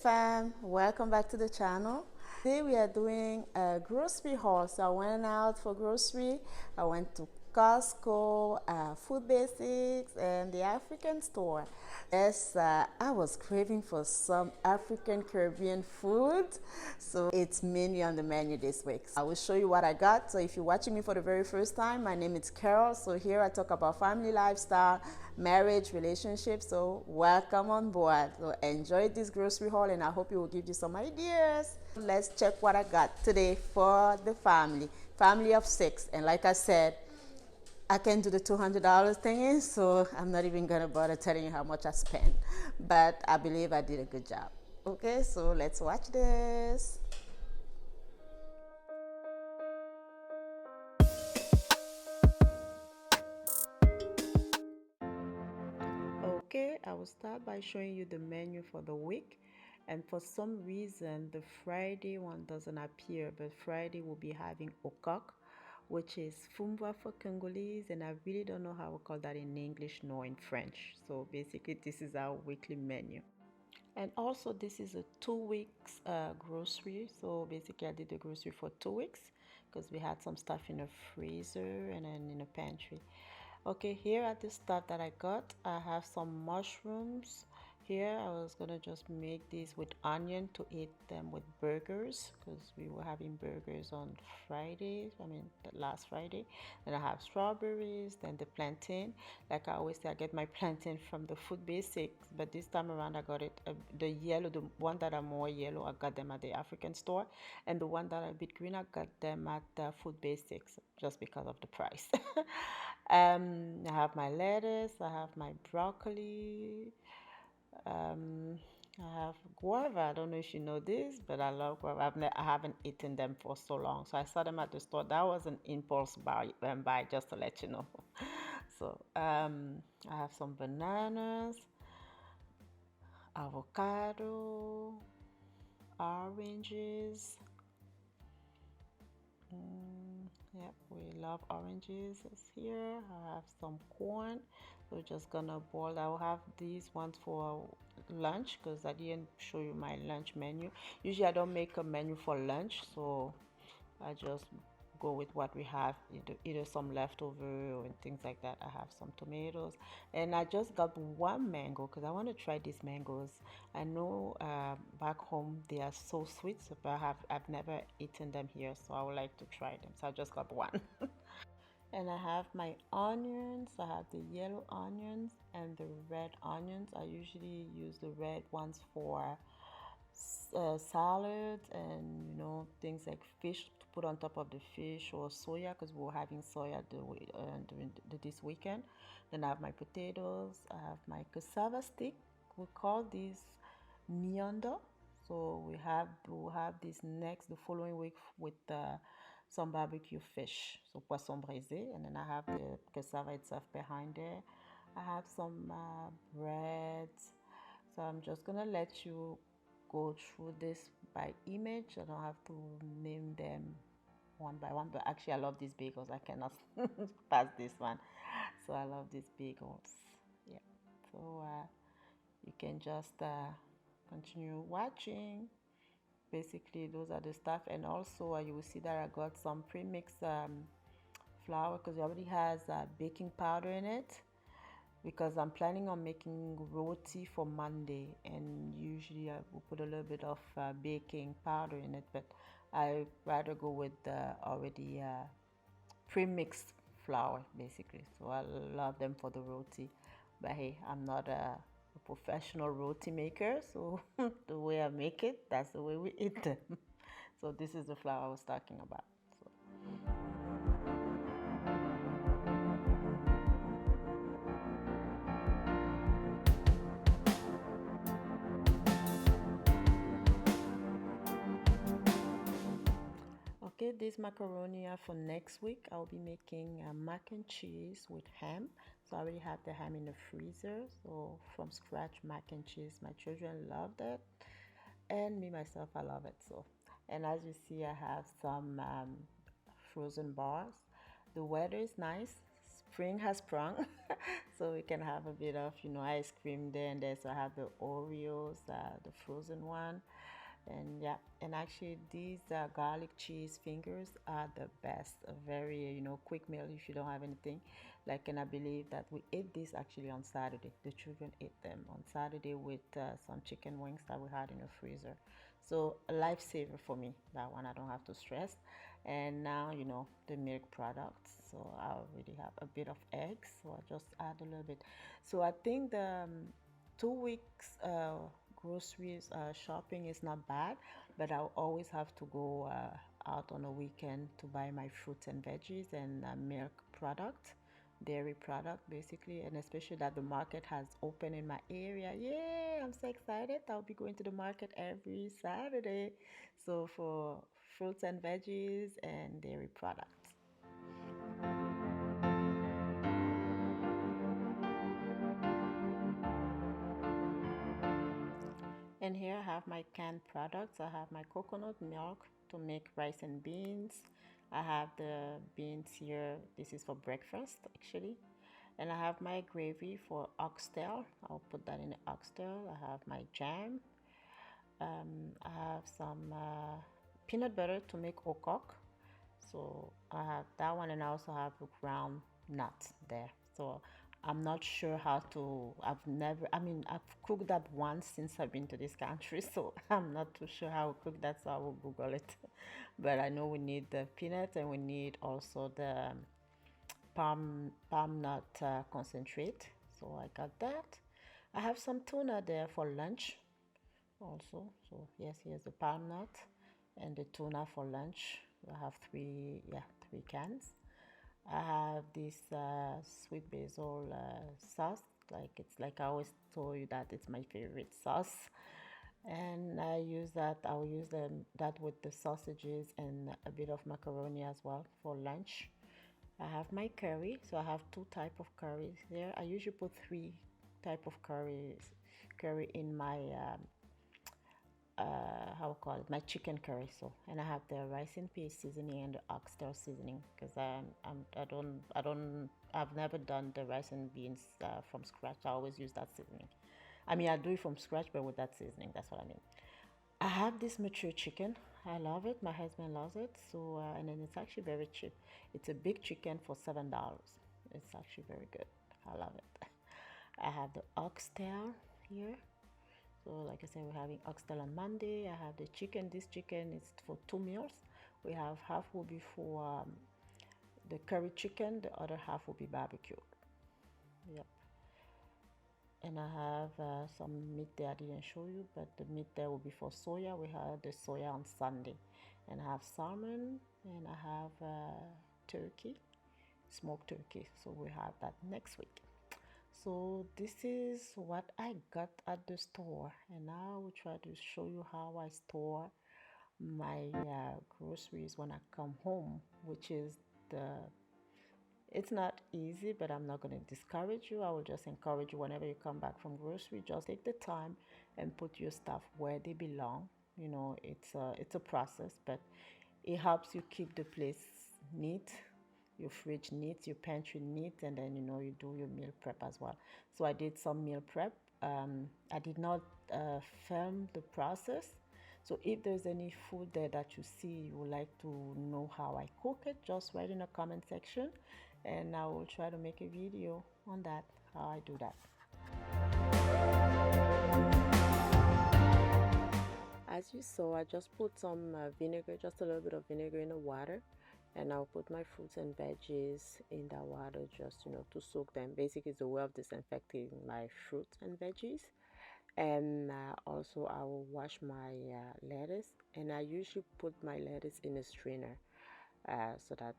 fam, welcome back to the channel. Today we are doing a grocery haul. So I went out for grocery. I went to Costco, Food Basics, and the African store. Yes, I was craving for some African Caribbean food, so it's mainly on the menu this week. I will show you what I got. So if you're watching me for the very first time, my name is Carol. So here I talk about family lifestyle, marriage, relationships. So welcome on board. So enjoy this grocery haul, and I hope it will give you some ideas. Let's check what I got today for the family of 6. And like I said, I can do the $200 thing, so I'm not even gonna bother telling you how much I spent. But I believe I did a good job. Okay, so let's watch this. Okay, I will start by showing you the menu for the week. And for some reason, the Friday one doesn't appear, but Friday will be having okok, which is fumba for Congolese, and I really don't know how we call that in English nor in French. So basically, this is our weekly menu. And also, this is a 2 weeks grocery. So basically, I did the grocery for 2 weeks because we had some stuff in a freezer and then in a pantry. Okay, here are the stuff that I got. I have some mushrooms. Here I was gonna just make these with onion to eat them with burgers because we were having burgers on Friday. I mean, the last Friday. Then I have strawberries, then the plantain. Like I always say, I get my plantain from the Food Basics, but this time around I got it the yellow, the one that are more yellow. I got them at the African store, and the one that are a bit green, I got them at the Food Basics just because of the price. I have my lettuce, I have my broccoli, um, I have guava. I don't know if you know this, but I love guava. I haven't eaten them for so long, so I saw them at the store. That was an impulse buy, just to let you know. So I have some bananas, avocado, oranges. Yep, we love oranges here. I have some corn. We're just gonna boil. I'll have these ones for lunch because I didn't show you my lunch menu. Usually I don't make a menu for lunch, so I just go with what we have, either some leftover or things like that. I have some tomatoes, and I just got one mango because I want to try these mangoes. I know back home they are so sweet, but I've never eaten them here, so I would like to try them. So I just got one. And I have my onions. I have the yellow onions and the red onions. I usually use the red ones for salads and things like fish to put on top of the fish or soya because we were having soya during this weekend. Then I have my potatoes. I have my cassava stick. We call these miondo. So we'll have this next the following week with some barbecue fish, so poisson braisé, and then I have the cassava itself behind there. I have some breads. So I'm just gonna let you go through this by image. I don't have to name them one by one, but actually I love these bagels. I cannot pass this one. So I love these bagels. Yeah. So you can just continue watching. Basically, those are the stuff, and also you will see that I got some pre-mixed flour because it already has baking powder in it because I'm planning on making roti for Monday, and usually I will put a little bit of baking powder in it, but I rather go with the already pre-mixed flour basically. So I love them for the roti, but hey, I'm not a professional roti maker, so the way I make it, that's the way we eat them. So this is the flour I was talking about. So. Okay, this macaroni are for next week. I'll be making mac and cheese with ham. So I already have the ham in the freezer. So from scratch mac and cheese. My children love that, and me myself, I love it. So, and as you see, I have some frozen bars. The weather is nice. It's spring has sprung. So we can have a bit of, ice cream there and there. So I have the Oreos, the frozen one. And yeah, and actually these garlic cheese fingers are the best. A very, quick meal if you don't have anything. Like, and I believe that we ate this actually on Saturday. The children ate them on Saturday with some chicken wings that we had in the freezer. So a lifesaver for me, that one I don't have to stress. And now, the milk products. So I already have a bit of eggs. So I just add a little bit. So I think the 2 weeks groceries shopping is not bad, but I always have to go out on a weekend to buy my fruits and veggies and milk product, dairy product basically, and especially that the market has opened in my area. Yeah, I'm so excited. I'll be going to the market every Saturday. So for fruits and veggies and dairy products. And here I have my canned products. I have my coconut milk to make rice and beans. I have the beans here. This is for breakfast actually. And I have my gravy for oxtail. I'll put that in the oxtail. I have my jam. I have some peanut butter to make okok. So I have that one, and I also have the ground nuts there. So I'm not sure how to. I've cooked that once since I've been to this country, so I'm not too sure how to cook that. So I will Google it. But I know we need the peanuts, and we need also the palm nut concentrate. So I got that. I have some tuna there for lunch also. So yes, here's the palm nut and the tuna for lunch. I have three cans. I have this sweet basil sauce. Like, it's like I always told you that it's my favorite sauce, and I use that. I will use that with the sausages and a bit of macaroni as well for lunch. I have my curry, so I have two type of curries there. I usually put three type of curry in my how call it, my chicken curry. So, and I have the rice and peas seasoning and the oxtail seasoning, because I've never done the rice and beans from scratch. I always use that seasoning. I mean, I do it from scratch, but with that seasoning. That's what I mean. I have this mature chicken. I love it. My husband loves it. So, and then it's actually very cheap. It's a big chicken for $7. It's actually very good. I love it. I have the oxtail here. So, like I said, we're having oxtail on Monday. I have the chicken. This chicken is for 2 meals. We have half will be for the curry chicken. The other half will be barbecue. Yep. And I have some meat there I didn't show you, but the meat there will be for soya. We had the soya on Sunday. And I have salmon, and I have turkey, smoked turkey. So we have that next week. So this is what I got at the store, and now I will try to show you how I store my groceries when I come home, which is the it's not easy, but I'm not going to discourage you. I will just encourage you, whenever you come back from grocery, just take the time and put your stuff where they belong. It's a process, but it helps you keep the place neat, your fridge neat, your pantry neat, and then you do your meal prep as well. So I did some meal prep. I did not film the process. So if there's any food there that you see you would like to know how I cook it, just write in the comment section, and I will try to make a video on that, how I do that. As you saw, I just put some vinegar, just a little bit of vinegar in the water, and I'll put my fruits and veggies in that water, just to soak them. Basically, it's a way of disinfecting my fruits and veggies. And also I will wash my lettuce, and I usually put my lettuce in a strainer so that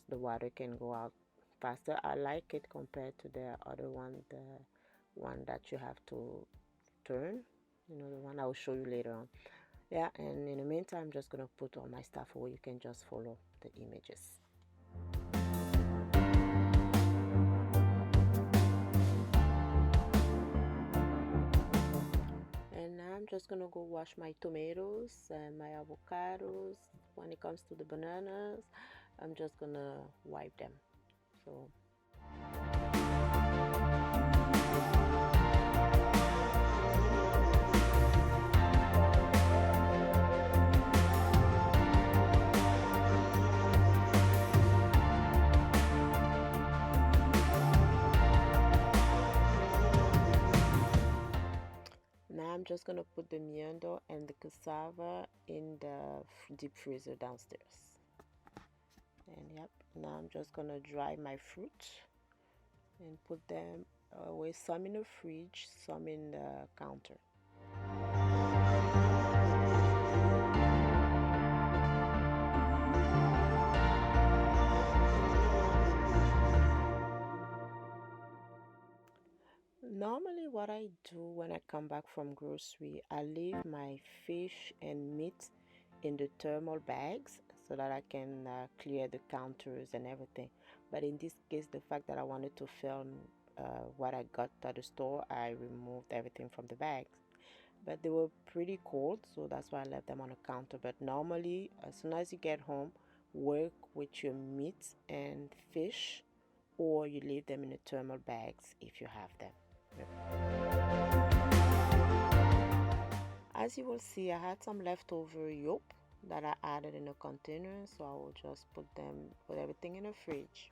the water can go out faster. I like it compared to the other one, the one that you have to turn, the one I will show you later on. Yeah, and in the meantime, I'm just gonna put all my stuff away. You can just follow the images. And now I'm just gonna go wash my tomatoes and my avocados. When it comes to the bananas, I'm just gonna wipe them. So Now I'm just gonna put the miando and the cassava in the deep freezer downstairs. And yep, now I'm just gonna dry my fruit and put them away, some in the fridge, some in the counter. Normally, what I do when I come back from grocery, I leave my fish and meat in the thermal bags so that I can clear the counters and everything. But in this case, the fact that I wanted to film what I got at the store, I removed everything from the bags. But they were pretty cold, so that's why I left them on the counter. But normally, as soon as you get home, work with your meat and fish, or you leave them in the thermal bags if you have them. As you will see, I had some leftover yolk that I added in a container, so I will just put everything in the fridge.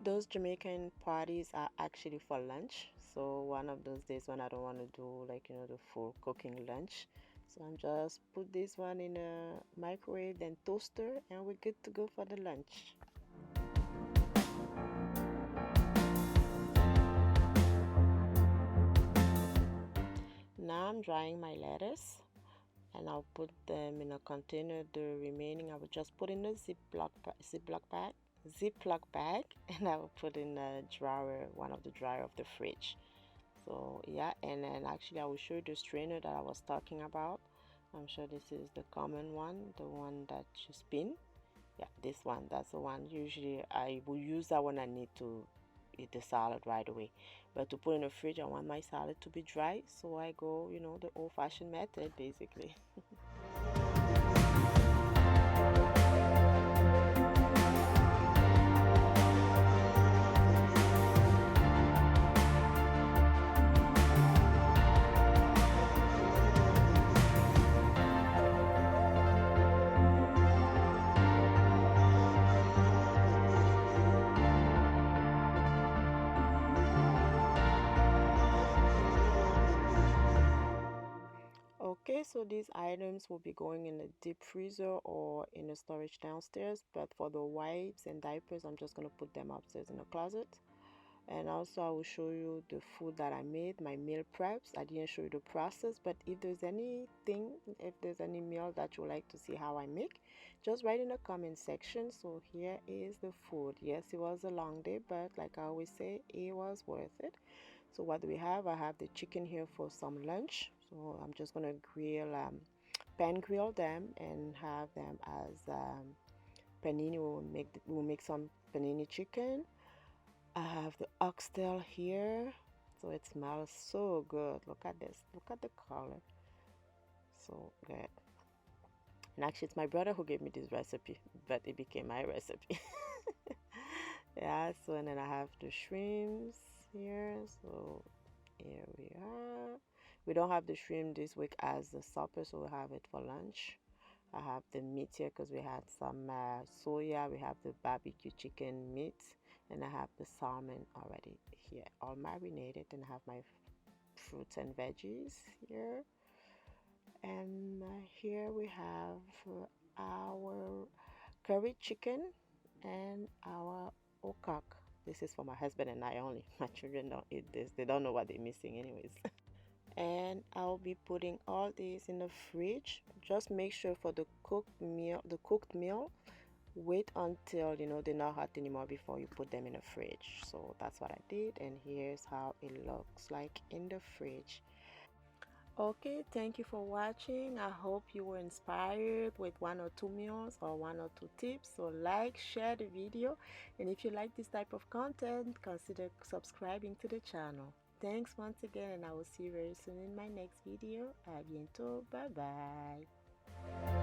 Those Jamaican parties are actually for lunch. So one of those days when I don't want to do like the full cooking lunch, so I'm just put this one in a microwave, then toaster, and we're good to go for the lunch. Now I'm drying my lettuce, and I'll put them in a container. The remaining I will just put in a Ziploc bag, and I will put in a drawer, one of the drawer of the fridge. So yeah, and then actually I will show you the strainer that I was talking about. I'm sure this is the common one, the one that you spin. Yeah, this one, that's the one. Usually I will use that when I need to eat the salad right away. But to put in the fridge, I want my salad to be dry, so I go, the old-fashioned method basically. Okay, so these items will be going in the deep freezer or in the storage downstairs, but for the wipes and diapers, I'm just gonna put them upstairs in the closet. And also I will show you the food that I made, my meal preps. I didn't show you the process, but if there's any meal that you would like to see how I make, just write in the comment section. So here is the food. Yes, it was a long day, but like I always say, it was worth it. So what do we have? I have the chicken here for some lunch. So I'm just gonna pan grill them and have them as panini. We'll make some panini chicken. I have the oxtail here. So it smells so good. Look at this. Look at the color. So good. And actually, it's my brother who gave me this recipe, but it became my recipe. Yeah, so and then I have the shrimps here. So here we are. We don't have the shrimp this week as a supper, so we'll have it for lunch. I have the meat here because we had some soya. We have the barbecue chicken meat, and I have the salmon already here, all marinated. And I have my fruits and veggies here. And here we have our curry chicken and our okak. This is for my husband and I only. My children don't eat this. They don't know what they're missing anyways. And I'll be putting all these in the fridge. Just make sure for the cooked meal, wait until they're not hot anymore before you put them in the fridge. So that's what I did, and here's how it looks like in the fridge. Okay, thank you for watching. I hope you were inspired with one or two meals or one or two tips. So like, share the video, and if you like this type of content, consider subscribing to the channel. Thanks once again, and I will see you very soon in my next video. À bientôt. Bye bye.